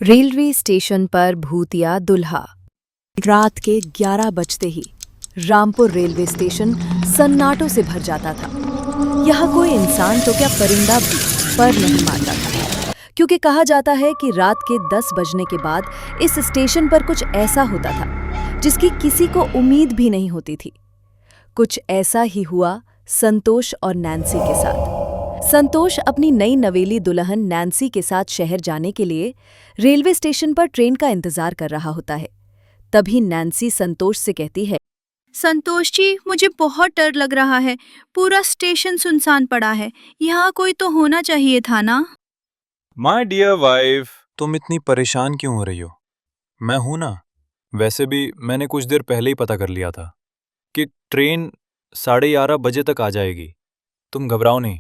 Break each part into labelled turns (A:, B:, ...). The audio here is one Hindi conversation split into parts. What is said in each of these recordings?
A: रेलवे स्टेशन पर भूतिया दुल्हा। रात के 11 बजते ही रामपुर रेलवे स्टेशन सन्नाटों से भर जाता था। यहाँ कोई इंसान तो क्या परिंदा भी पर नहीं मारता था, क्योंकि कहा जाता है कि रात के 10 बजने के बाद इस स्टेशन पर कुछ ऐसा होता था जिसकी किसी को उम्मीद भी नहीं होती थी। कुछ ऐसा ही हुआ संतोष और नैन्सी के साथ। संतोष अपनी नई नवेली दुल्हन नैन्सी के साथ शहर जाने के लिए रेलवे स्टेशन पर ट्रेन का इंतजार कर रहा होता है। तभी नैन्सी संतोष से कहती है,
B: संतोष जी, मुझे बहुत डर लग रहा है। पूरा स्टेशन सुनसान पड़ा है। यहाँ कोई तो होना चाहिए था ना।
C: माय डियर वाइफ, तुम इतनी परेशान क्यों हो रही हो? मैं हूं ना। वैसे भी मैंने कुछ देर पहले ही पता कर लिया था कि ट्रेन 11:30 बजे तक आ जाएगी। तुम घबराओ नहीं।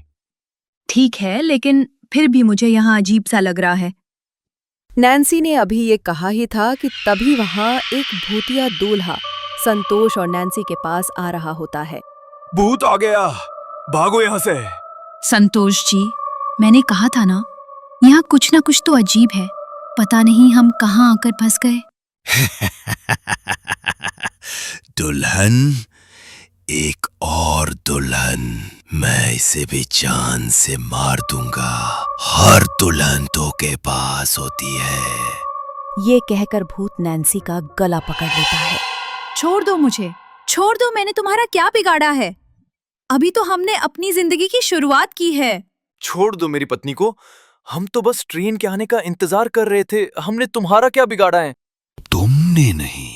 B: ठीक है, लेकिन फिर भी मुझे यहाँ अजीब सा लग रहा है।
A: नैन्सी ने अभी ये कहा ही था कि तभी वहां एक भूतिया दूल्हा संतोष और नैन्सी के पास आ रहा होता है।
C: भूत आ गया, भागो यहाँ से।
B: संतोष जी, मैंने कहा था ना, यहाँ कुछ ना कुछ तो अजीब है। पता नहीं हम कहाँ आकर फंस गए।
D: दुल्हन, एक और दुल्हन, मैं इसे भी जान से मार दूंगा। हर दुल्हन तो के पास होती है।
A: ये कहकर भूत नैन्सी का गला पकड़ लेता है।
B: छोड़ दो मुझे, छोड़ दो। मैंने तुम्हारा क्या बिगाड़ा है? अभी तो हमने अपनी जिंदगी की शुरुआत की है।
C: छोड़ दो मेरी पत्नी को। हम तो बस ट्रेन के आने का इंतजार कर रहे थे। हमने तुम्हारा क्या बिगाड़ा है?
D: तुमने नहीं,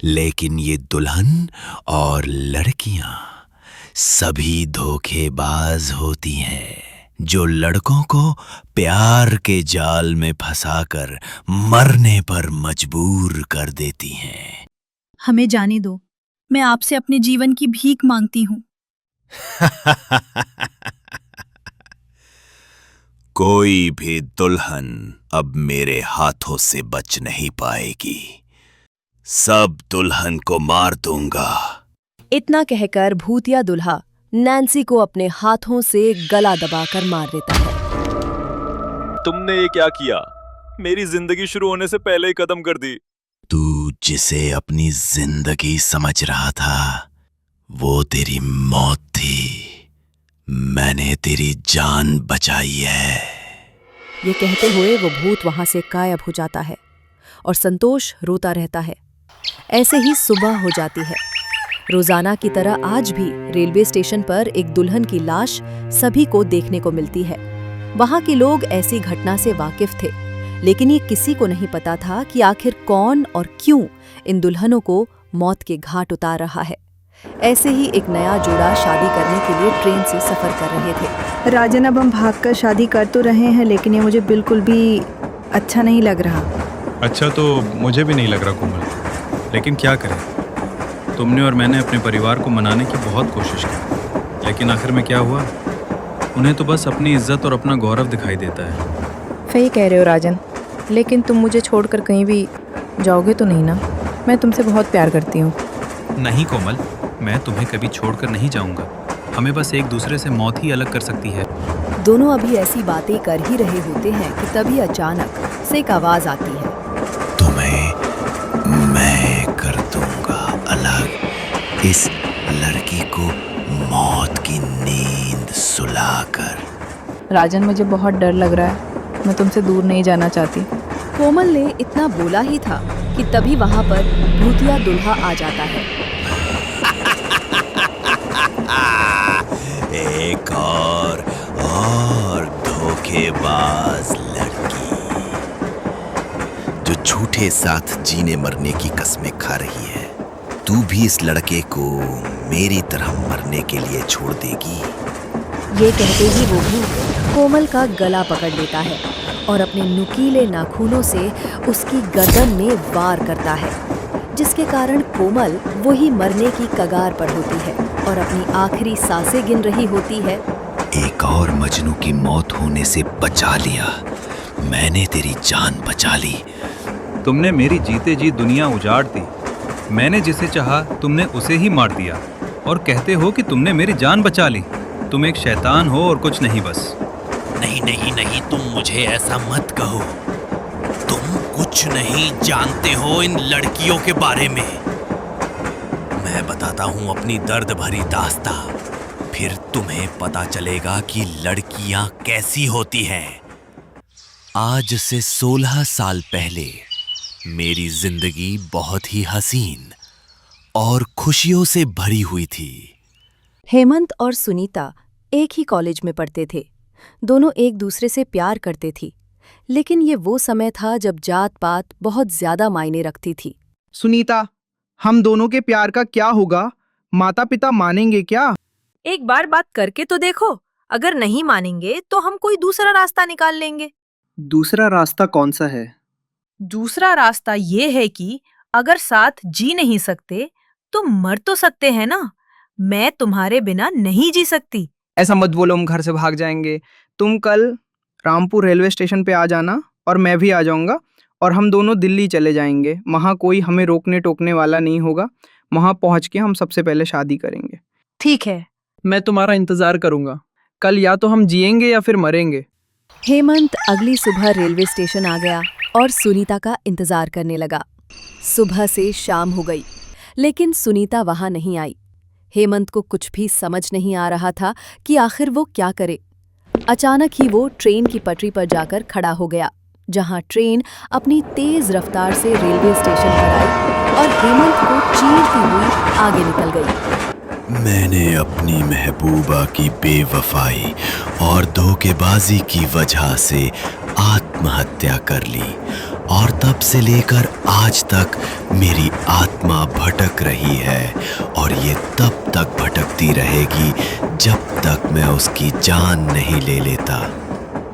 D: लेकिन ये दुल्हन और लड़कियां सभी धोखेबाज होती हैं, जो लड़कों को प्यार के जाल में फंसाकर मरने पर मजबूर कर देती हैं।
B: हमें जाने दो। मैं आपसे अपने जीवन की भीख मांगती हूँ।
D: कोई भी दुल्हन अब मेरे हाथों से बच नहीं पाएगी। सब दुल्हन को मार दूंगा।
A: इतना कहकर भूतिया दूल्हा नैन्सी को अपने हाथों से गला दबाकर मार देता है।
C: तुमने ये क्या किया? मेरी जिंदगी शुरू होने से पहले ही कदम कर दी।
D: तू जिसे अपनी जिंदगी समझ रहा था, वो तेरी मौत थी। मैंने तेरी जान बचाई है।
A: ये कहते हुए वो भूत वहां से गायब हो जाता है और संतोष रोता रहता है। ऐसे ही सुबह हो जाती है। रोजाना की तरह आज भी रेलवे स्टेशन पर एक दुल्हन की लाश सभी को देखने को मिलती है। वहां के लोग ऐसी घटना से वाकिफ थे, लेकिन ये किसी को नहीं पता था कि आखिर कौन और क्यों इन दुल्हनों को मौत के घाट उतार रहा है। ऐसे ही एक नया जोड़ा शादी करने के लिए ट्रेन से सफर कर रहे थे।
E: राजन, अब हम भागकर शादी कर तो रहे हैं, लेकिन ये मुझे बिल्कुल भी अच्छा नहीं लग रहा।
F: अच्छा तो मुझे भी नहीं लग रहा कोमल, लेकिन क्या करें। तुमने और मैंने अपने परिवार को मनाने की बहुत कोशिश की, लेकिन आखिर में क्या हुआ? उन्हें तो बस अपनी इज्जत और अपना गौरव दिखाई देता है।
G: सही कह रहे हो राजन, लेकिन तुम मुझे छोड़कर कहीं भी जाओगे तो नहीं ना? मैं तुमसे बहुत प्यार करती हूँ।
F: नहीं कोमल, मैं तुम्हें कभी छोड़कर नहीं जाऊंगा। हमें बस एक दूसरे से मौत ही अलग कर सकती है।
A: दोनों अभी ऐसी बातें कर ही रहे होते हैं कि तभी अचानक से एक आवाज आती है।
D: तुम्हें मैं कर दूंगा अलग, इस लड़की को मौत की नींद सुलाकर।
G: राजन, मुझे बहुत डर लग रहा है। मैं तुमसे दूर नहीं जाना चाहती।
A: कोमल ने इतना बोला ही था कि तभी वहां पर भूतिया दूल्हा आ जाता है।
D: एक और धोखेबाज लड़की, जो झूठे साथ जीने मरने की कस्में खा रही है। तू भी इस लड़के को मेरी तरह मरने के लिए छोड़ देगी?
A: ये कहते ही वो भूत कोमल का गला पकड़ लेता है और अपने नुकीले नाखूनों से उसकी गर्दन में वार करता है, जिसके कारण कोमल वही मरने की कगार पर होती है और अपनी आखिरी सांसें गिन रही होती है।
D: एक और मजनू की मौत होने से बचा लिया। मैंने तेरी जान बचा ली।
F: तुमने मेरी जीते जी दुनिया उजाड़ दी। मैंने जिसे चाहा तुमने उसे ही मार दिया, और कहते हो कि तुमने मेरी जान बचा ली। तुम एक शैतान हो और कुछ नहीं बस।
D: नहीं नहीं नहीं, तुम मुझे ऐसा मत कहो। तुम कुछ नहीं जानते हो इन लड़कियों के बारे में। मैं बताता हूं अपनी दर्द भरी दास्तां, फिर तुम्हें पता चलेगा कि लड़कियां कैसी होती हैं। आज से 16 साल पहले मेरी जिंदगी बहुत ही हसीन और खुशियों से भरी हुई थी।
A: हेमंत और सुनीता एक ही कॉलेज में पढ़ते थे। दोनों एक दूसरे से प्यार करते थी, लेकिन ये वो समय था जब जात पात बहुत ज्यादा मायने रखती थी।
H: सुनीता, हम दोनों के प्यार का क्या होगा? माता पिता मानेंगे क्या?
I: एक बार बात करके तो देखो, अगर नहीं मानेंगे तो हम कोई दूसरा रास्ता निकाल लेंगे।
H: दूसरा रास्ता कौन सा है?
I: दूसरा रास्ता ये है कि अगर साथ जी नहीं सकते तो मर तो सकते हैं ना। मैं तुम्हारे बिना नहीं जी सकती।
H: ऐसा मत बोलो, हम घर से भाग जाएंगे। तुम कल रामपुर रेलवे स्टेशन पे आ जाना और मैं भी आ जाऊंगा और हम दोनों दिल्ली चले जाएंगे। वहाँ कोई हमें रोकने टोकने वाला नहीं होगा। वहाँ पहुँच के हम सबसे पहले शादी करेंगे।
I: ठीक है।
H: मैं तुम्हारा इंतजार करूंगा। कल या तो हम जिएंगे या फिर मरेंगे।
A: हेमंत अगली सुबह रेलवे स्टेशन आ गया और सुनीता का इंतजार करने लगा। सुबह से शाम हो गई, लेकिन सुनीता वहां नहीं आई। हेमंत को कुछ भी समझ नहीं आ रहा था कि आखिर वो क्या करे। अचानक ही वो ट्रेन की पटरी पर जाकर खड़ा हो गया, जहां ट्रेन अपनी तेज रफ्तार से रेलवे स्टेशन पर आई और हेमंत को चीरती हुई आगे निकल गई।
D: मैंने अपनी महबूबा की बेवफाई और धोखेबाजी की वजह से आत्महत्या कर ली और तब से लेकर आज तक मेरी आत्मा भटक रही है और ये तब तक भटकती रहेगी जब तक मैं उसकी जान नहीं ले लेता।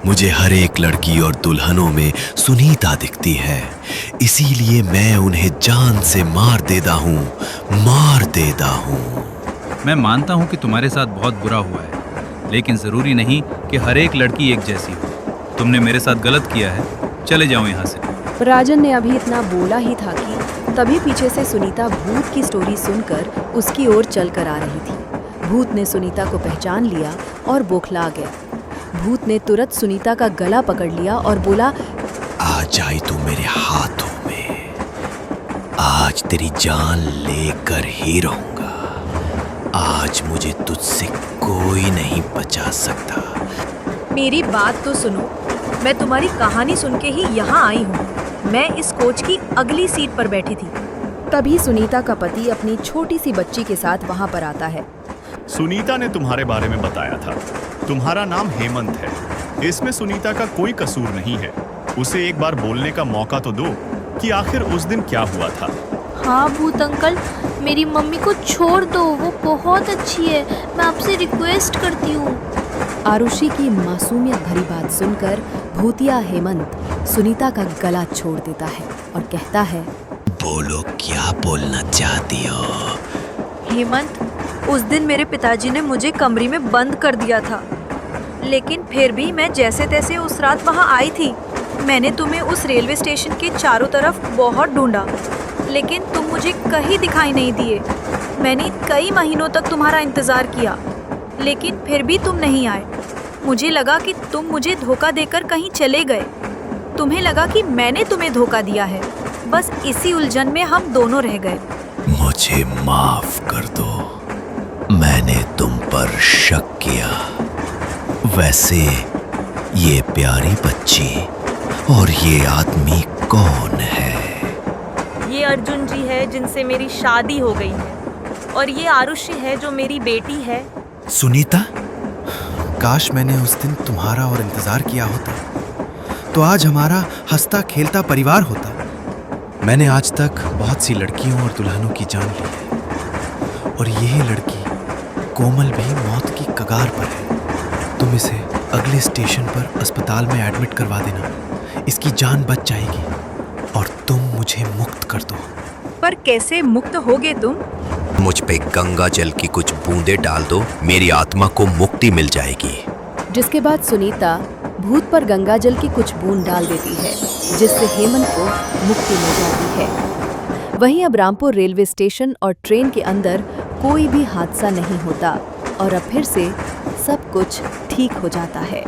D: मुझे हर एक लड़की और दुल्हनों में सुनीता दिखती है, इसीलिए मैं उन्हें जान से मार देता हूँ।
F: मैं मानता हूँ कि तुम्हारे साथ बहुत बुरा हुआ है, लेकिन जरूरी नहीं कि हर एक लड़की एक जैसी हो। तुमने मेरे साथ गलत किया है, चले जाओ यहाँ से।
A: राजन ने अभी इतना बोला ही था कि तभी पीछे से सुनीता भूत की स्टोरी सुनकर उसकी ओर चल कर आ रही थी। भूत ने सुनीता को पहचान लिया और बौखला गया। भूत ने तुरंत सुनीता का गला पकड़ लिया और बोला,
D: आ जाए तू मेरे हाथों में, आज तेरी जान लेकर ही रहूंगा। आज मुझे तुझसे कोई नहीं बचा सकता।
I: मेरी बात तो सुनो, मैं तुम्हारी कहानी सुन के ही यहाँ आई हूँ। मैं इस कोच की अगली सीट पर बैठी थी।
A: तभी सुनीता का पति अपनी छोटी सी बच्ची के साथ वहां पर आता है।
J: सुनीता ने तुम्हारे बारे में बताया था। तुम्हारा नाम हेमंत है। इसमें सुनीता का कोई कसूर नहीं है। उसे एक बार बोलने का मौका तो दो कि आखिर उस दिन क्या हुआ था।
K: हाँ भूत अंकल, मेरी मम्मी को छोड़ दो, वो बहुत अच्छी है। मैं आपसे रिक्वेस्ट करती हूँ।
A: आरुषि की मासूमियत भरी बात सुनकर भूतिया हेमंत सुनीता का गला छोड़ देता है और कहता है,
D: बोलो क्या बोलना चाहती हो?
I: हेमंत, उस दिन मेरे पिताजी ने मुझे कमरे में बंद कर दिया था, लेकिन फिर भी मैं जैसे तैसे उस रात वहाँ आई थी। मैंने तुम्हें उस रेलवे स्टेशन के चारों तरफ बहुत ढूंढा, लेकिन तुम मुझे कहीं दिखाई नहीं दिए। मैंने कई महीनों तक तुम्हारा इंतजार किया, लेकिन फिर भी तुम नहीं आए। मुझे लगा कि तुम मुझे धोखा देकर कहीं चले गए। तुम्हें लगा कि मैंने तुम्हें धोखा दिया है। बस इसी उलझन में हम दोनों रह गए।
D: मुझे माफ कर दो, मैंने तुम पर शक किया। वैसे ये प्यारी बच्ची और ये आदमी कौन है?
I: ये अर्जुन जी है जिनसे मेरी शादी हो गई है, और ये आरुषि है जो मेरी बेटी है।
D: सुनीता, काश मैंने उस दिन तुम्हारा और इंतजार किया होता, तो आज हमारा हंसता खेलता परिवार होता। मैंने आज तक बहुत सी लड़कियों और दुल्हनों की जान ली है, और यही लड़की कोमल भी मौत की कगार पर है। तुम इसे अगले स्टेशन पर अस्पताल में एडमिट करवा देना, इसकी जान बच जाएगी और तुम मुझे मुक्त कर दो।
I: पर कैसे मुक्त होगे तुम?
D: मुझ पे गंगा जल की कुछ बूंदे डाल दो, मेरी आत्मा को मुक्ति मिल जाएगी।
A: जिसके बाद सुनीता भूत पर गंगा जल की कुछ बूंद डाल देती है, जिससे हेमंत को मुक्ति मिल जाती है। वहीं अब रामपुर रेलवे स्टेशन और ट्रेन के अंदर कोई भी हादसा नहीं होता और अब फिर से सब कुछ ठीक हो जाता है।